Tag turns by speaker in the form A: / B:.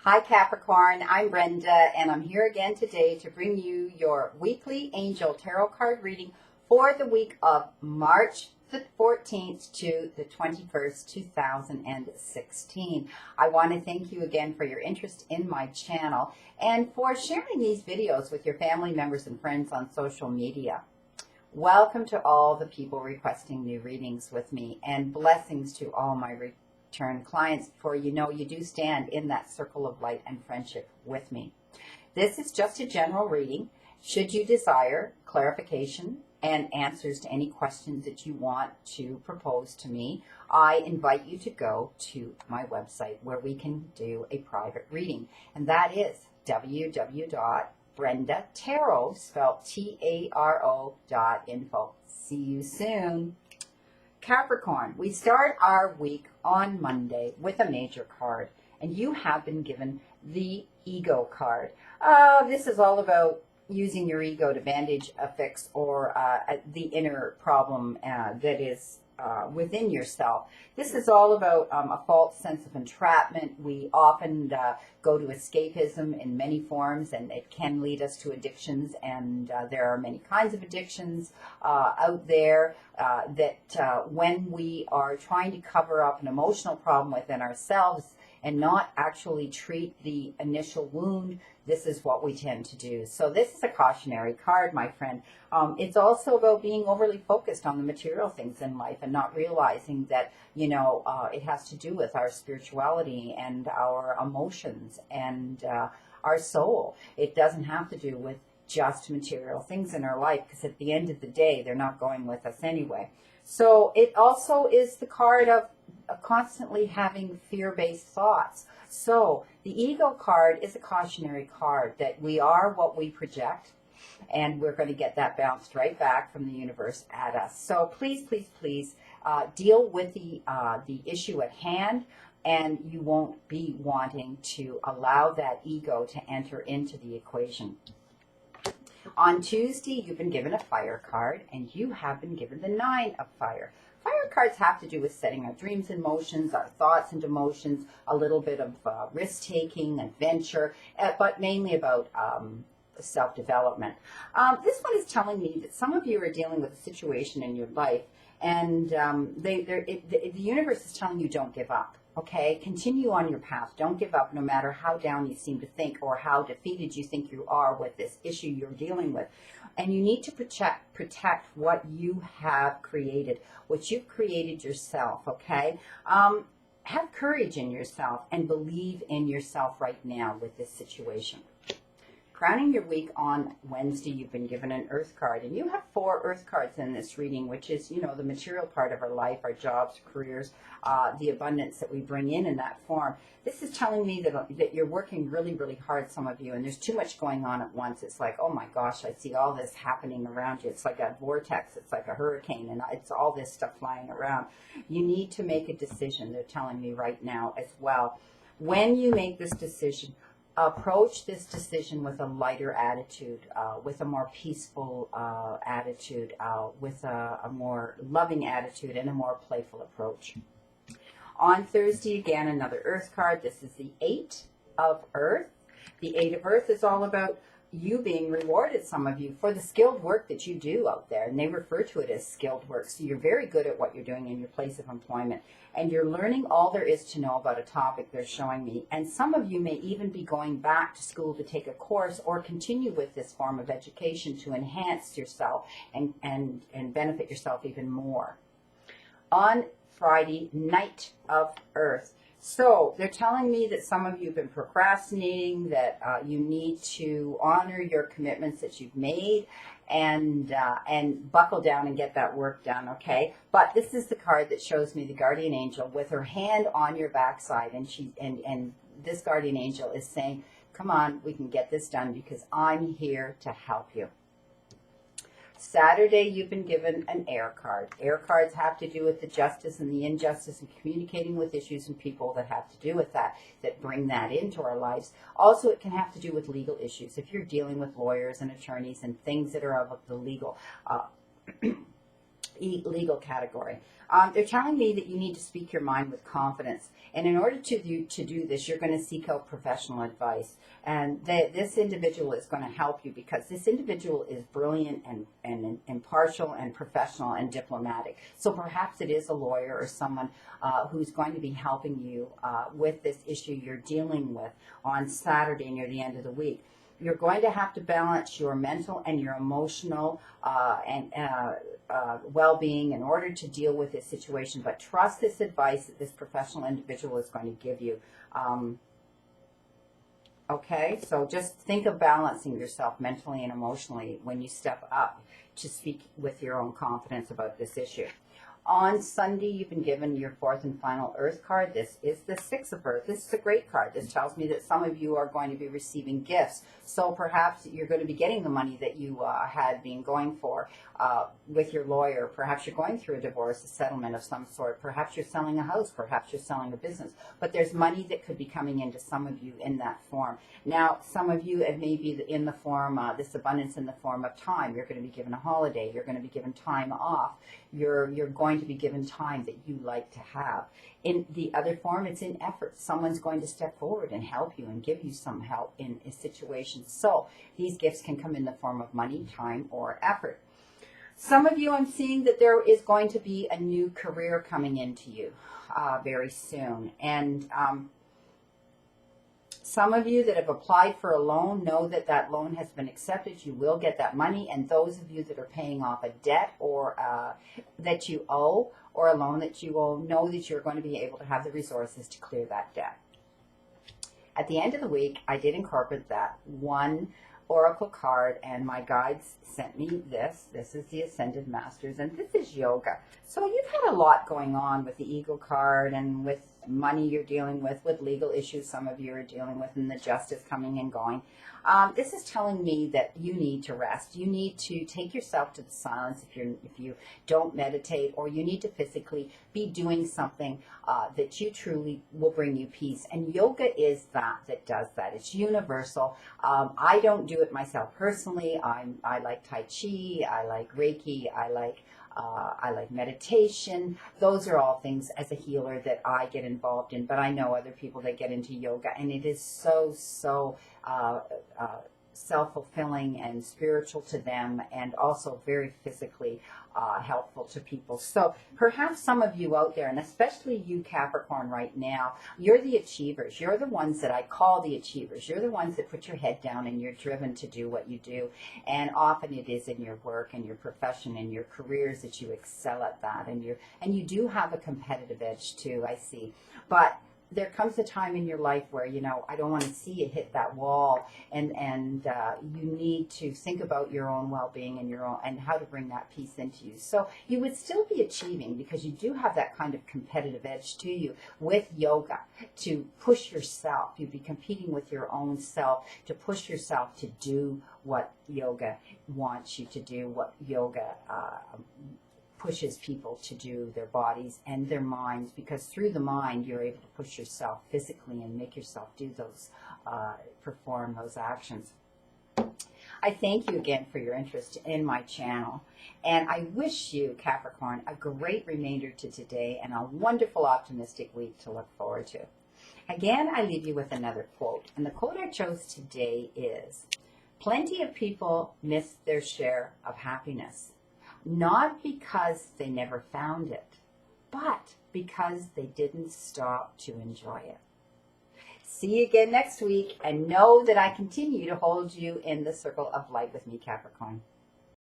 A: Hi Capricorn, I'm Brenda and I'm here again today to bring you your weekly angel tarot card reading for the week of March the 14th to the 21st, 2016. I want to thank you again for your interest in my channel and for sharing these videos with your family members and friends on social media. Welcome to all the people requesting new readings with me, and blessings to all my return clients, for you know you do stand in that circle of light and friendship with me. This is just a general reading. Should you desire clarification and answers to any questions that you want to propose to me, I invite you to go to my website where we can do a private reading, and that is www.BrendaTarot, spelled T-A-R-O.info. See you soon. Capricorn, we start our week on Monday with a major card, and you have been given the ego card. This is all about using your ego to bandage a fix or the inner problem that is within yourself. This is all about a false sense of entrapment. We often go to escapism in many forms, and it can lead us to addictions, and there are many kinds of addictions out there that when we are trying to cover up an emotional problem within ourselves and not actually treat the initial wound, this is what we tend to do. So this is a cautionary card, my friend. It's also about being overly focused on the material things in life and not realizing that, you know, it has to do with our spirituality and our emotions and our soul. It doesn't have to do with just material things in our life, because at the end of the day, they're not going with us anyway. So it also is the card of constantly having fear-based thoughts. So the ego card is a cautionary card that we are what we project, and we're going to get that bounced right back from the universe at us. So please, please, please deal with the issue at hand, and you won't be wanting to allow that ego to enter into the equation. On Tuesday, you've been given a fire card, and you have been given the 9 of fire. Fire cards have to do with setting our dreams in motions, our thoughts into motions, a little bit of risk-taking, adventure, but mainly about self-development. This one is telling me that some of you are dealing with a situation in your life, and the universe is telling you don't give up. Okay, continue on your path. Don't give up, no matter how down you seem to think or how defeated you think you are with this issue you're dealing with. And you need to protect what you have created, what you've created yourself, okay? Have courage in yourself and believe in yourself right now with this situation. Crowning your week on Wednesday, you've been given an Earth card, and you have 4 Earth cards in this reading, which is, you know, the material part of our life, our jobs, careers, the abundance that we bring in that form. This is telling me that you're working really, really hard, some of you, and there's too much going on at once. It's like, oh my gosh, I see all this happening around you. It's like a vortex. It's like a hurricane, and it's all this stuff flying around. You need to make a decision, they're telling me right now as well. When you make this decision, approach this decision with a lighter attitude, with a more peaceful attitude, with a more loving attitude, and a more playful approach. On Thursday, again, another Earth card. This is the 8 of Earth. The 8 of Earth is all about you being rewarded, some of you, for the skilled work that you do out there. And they refer to it as skilled work. So you're very good at what you're doing in your place of employment. And you're learning all there is to know about a topic they're showing me. And some of you may even be going back to school to take a course or continue with this form of education to enhance yourself and benefit yourself even more. On Friday, Night of Earth. So they're telling me that some of you have been procrastinating, that you need to honor your commitments that you've made and buckle down and get that work done, okay? But this is the card that shows me the guardian angel with her hand on your backside, and this guardian angel is saying, come on, we can get this done because I'm here to help you. Saturday, you've been given an air card. Air cards have to do with the justice and the injustice and communicating with issues and people that have to do with that bring that into our lives. Also, it can have to do with legal issues. If you're dealing with lawyers and attorneys and things that are of the legal legal category. They're telling me that you need to speak your mind with confidence. And in order to do this, you're going to seek out professional advice. And this individual is going to help you because this individual is brilliant and impartial and professional and diplomatic. So perhaps it is a lawyer or someone who's going to be helping you with this issue you're dealing with on Saturday near the end of the week. You're going to have to balance your mental and your emotional well-being in order to deal with this situation. But trust this advice that this professional individual is going to give you. Okay, so just think of balancing yourself mentally and emotionally when you step up to speak with your own confidence about this issue. On Sunday, you've been given your fourth and final Earth card. This is the Six of Earth. This is a great card. This tells me that some of you are going to be receiving gifts. So perhaps you're going to be getting the money that you had been going for with your lawyer. Perhaps you're going through a divorce, a settlement of some sort. Perhaps you're selling a house. Perhaps you're selling a business. But there's money that could be coming into some of you in that form. Now, some of you, it may be in the form, this abundance in the form of time. You're going to be given a holiday. You're going to be given time off. You're going to be given time that you like to have. In the other form, it's in effort. Someone's going to step forward and help you and give you some help in a situation. So these gifts can come in the form of money, time, or effort. Some of you, I'm seeing that there is going to be a new career coming into you very soon. And some of you that have applied for a loan know that that loan has been accepted. You will get that money. And those of you that are paying off a debt or that you owe or a loan that you owe, know that you're going to be able to have the resources to clear that debt. At the end of the week, I did incorporate that one oracle card, and my guides sent me this. This is the Ascended Masters, and this is yoga. So you've had a lot going on with the Eagle card and with money you're dealing with legal issues some of you are dealing with, and the justice coming and going. This is telling me that you need to rest. You need to take yourself to the silence if you don't meditate, or you need to physically be doing something that you truly will bring you peace. And yoga is that does that. It's universal. I don't do it myself personally. I like Tai Chi. I like Reiki. I like meditation. Those are all things as a healer that I get involved in, but I know other people that get into yoga, and it is so self-fulfilling and spiritual to them, and also very physically helpful to people. So perhaps some of you out there, and especially you Capricorn right now, you're the achievers. You're the ones that I call the achievers. You're the ones that put your head down and you're driven to do what you do. And often it is in your work and your profession and your careers that you excel at that. And you do have a competitive edge too, I see. But there comes a time in your life where, I don't want to see you hit that wall, and you need to think about your own well-being and how to bring that peace into you. So you would still be achieving because you do have that kind of competitive edge to you with yoga to push yourself. You'd be competing with your own self to push yourself to do what yoga wants you to do, what yoga pushes people to do, their bodies and their minds, because through the mind you're able to push yourself physically and make yourself do those, perform those actions. I thank you again for your interest in my channel, and I wish you, Capricorn, a great remainder to today and a wonderful optimistic week to look forward to. Again, I leave you with another quote, and the quote I chose today is, "Plenty of people miss their share of happiness. Not because they never found it, but because they didn't stop to enjoy it." See you again next week, and know that I continue to hold you in the circle of light with me, Capricorn.